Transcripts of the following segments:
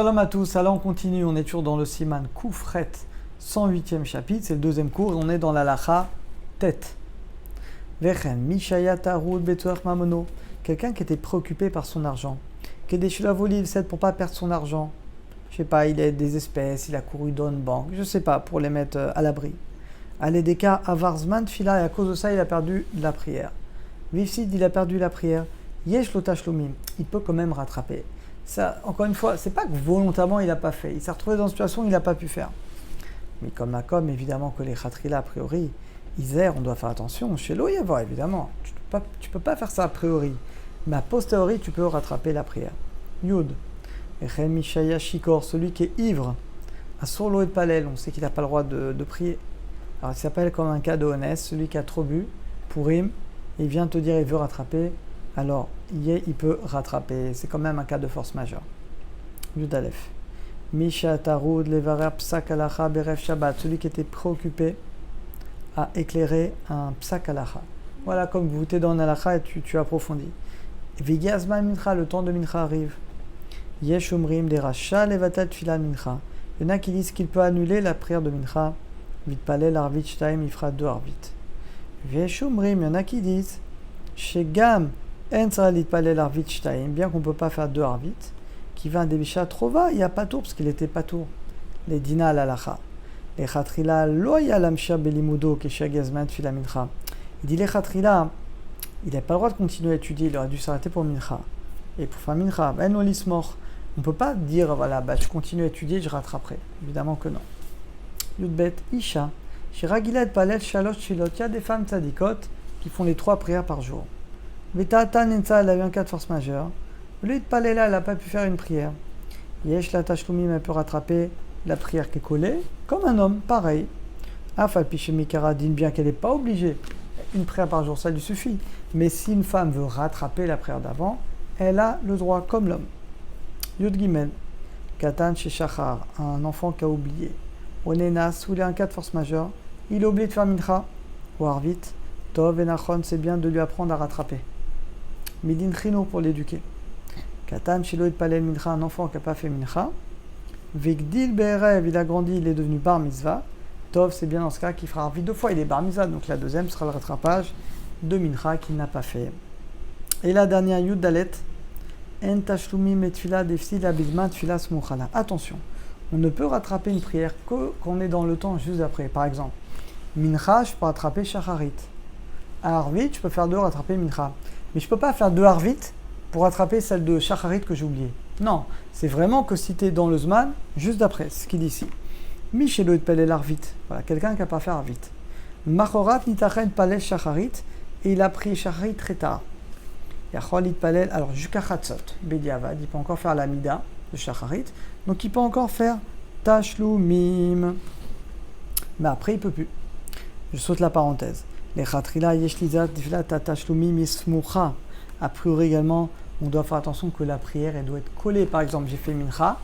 Shalom à tous, alors on continue, on est toujours dans le Siman Koufret, 108e chapitre, c'est le deuxième cours, et on est dans la Lacha tête. Vechen, Mishaya Tarud Betuach Mamono, quelqu'un qui était préoccupé par son argent. Kedeshulavolil, c'est pour pas perdre son argent. Je sais pas, il a des espèces, il a couru dans une banque, je sais pas, pour les mettre à l'abri. Aledeka Avarzman Fila, et à cause de ça, il a perdu la prière. Vivsid, il a perdu la prière. Yesh Lotashloumim, il peut quand même rattraper. Ça, encore une fois, c'est pas que volontairement il n'a pas fait. Il s'est retrouvé dans une situation où il n'a pas pu faire. Mais comme évidemment que les khatrila, a priori, ils errent, on doit faire attention. Chez l'Oyeva, évidemment, tu peux pas faire ça a priori. Mais a posteriori, tu peux rattraper la prière. Yud. Echem Mishaya Shikor, celui qui est ivre. Asur Lo et Palel, on sait qu'il n'a pas le droit de prier. Alors il s'appelle comme un cas de honnête, celui qui a trop bu, Pourim, il vient te dire il veut rattraper. Alors, il peut rattraper. C'est quand même un cas de force majeure. Yudalef. Misha Tarud Levarer Psak Alacha Beref Shabbat. Celui qui était préoccupé à éclairer un Psak Alacha. Voilà, comme vous êtes dans Alacha et tu approfondis. Vigyazman Mincha, le temps de Mincha arrive. Yesh Umrim Deracha Levatat Tfilan Mincha. Il y en a qui disent qu'il peut annuler la prière de Mincha. Vitpalel Arvit Shtaim, il fera 2 Arvit. Yesh Umrim, il y en a qui disent Shegam bien qu'on ne peut pas faire 2 arvit, qui va un débichat trova, il n'y a pas tour, parce qu'il était pas tour. Les dina l'alacha. Les khatrila loya lamsha belimudo keshagazman fila mincha. Il dit les khatrila, il n'a pas le droit de continuer à étudier, il aurait dû s'arrêter pour mincha. Et pour faire mincha, ben on mort. On ne peut pas dire, voilà, je continue à étudier, je rattraperai. Évidemment que non. Yudbet isha, shiragilad palel shalosh shilot, il y a des femmes tzadikot qui font les 3 prières par jour. Vetata Nensa, elle a eu un cas de force majeure. Lui de Palela, elle n'a pas pu faire une prière. Yesh la Tashlumim, elle peut rattraper la prière qui est collée, comme un homme, pareil. Afal Pichemi Karadine, bien qu'elle n'est pas obligée. Une prière par jour, ça lui suffit. Mais si une femme veut rattraper la prière d'avant, elle a le droit comme l'homme. Yud Gimel, Katan Shechachar, un enfant qui a oublié. Onenas, où il a un cas de force majeure, il est oublié de faire Mincha, ou Arvit. Tov et Nachon, c'est bien de lui apprendre à rattraper. Midin Chino pour l'éduquer. Katan Shilo et Palel Mincha, un enfant qui n'a pas fait Mincha. Vigdil Be'erev, il a grandi, il est devenu Bar Mitzvah. Tov, c'est bien dans ce cas qu'il fera Arvit 2 fois, il est Bar Mitzvah, donc la deuxième sera le rattrapage de Mincha qu'il n'a pas fait. Et la dernière, Yud Dalet. En Tashlumim et Tfila Defsid Abizman Tfila Smuchala. Attention, on ne peut rattraper une prière que quand on est dans le temps juste après. Par exemple, Mincha, je peux rattraper Shacharit. À Arvit, je peux faire 2 rattraper Mincha. Mais je ne peux pas faire 2 Arvit pour rattraper celle de Shacharit que j'ai oubliée. Non, c'est vraiment que si tu es dans le Zman, juste d'après, c'est ce qu'il dit ici. Michelo et Palel Arvit. Voilà, quelqu'un qui n'a pas fait Arvit. Machorat Nitachen Palel Shacharit. Et il a pris Shacharit très tard. Yacholit Palel, alors jusqu'à Chatzot, Bediavad, il peut encore faire la Mida de Shacharit. Donc il peut encore faire Tashlumim. Mais après, il ne peut plus. Je saute la parenthèse. Les khatrila yeshlizat difla tatashlumim ismucha. A priori également, on doit faire attention que la prière elle doit être collée. Par exemple, j'ai fait mincha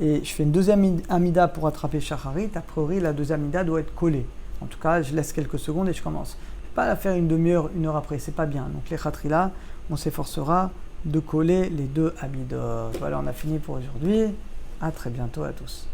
et je fais une deuxième amida pour attraper shacharit. A priori, la deuxième amida doit être collée. En tout cas, je laisse quelques secondes et je commence. Je ne vais pas la faire une demi-heure, 1 heure après, c'est pas bien. Donc les khatrila, on s'efforcera de coller les 2 amidot. Voilà, on a fini pour aujourd'hui. À très bientôt à tous.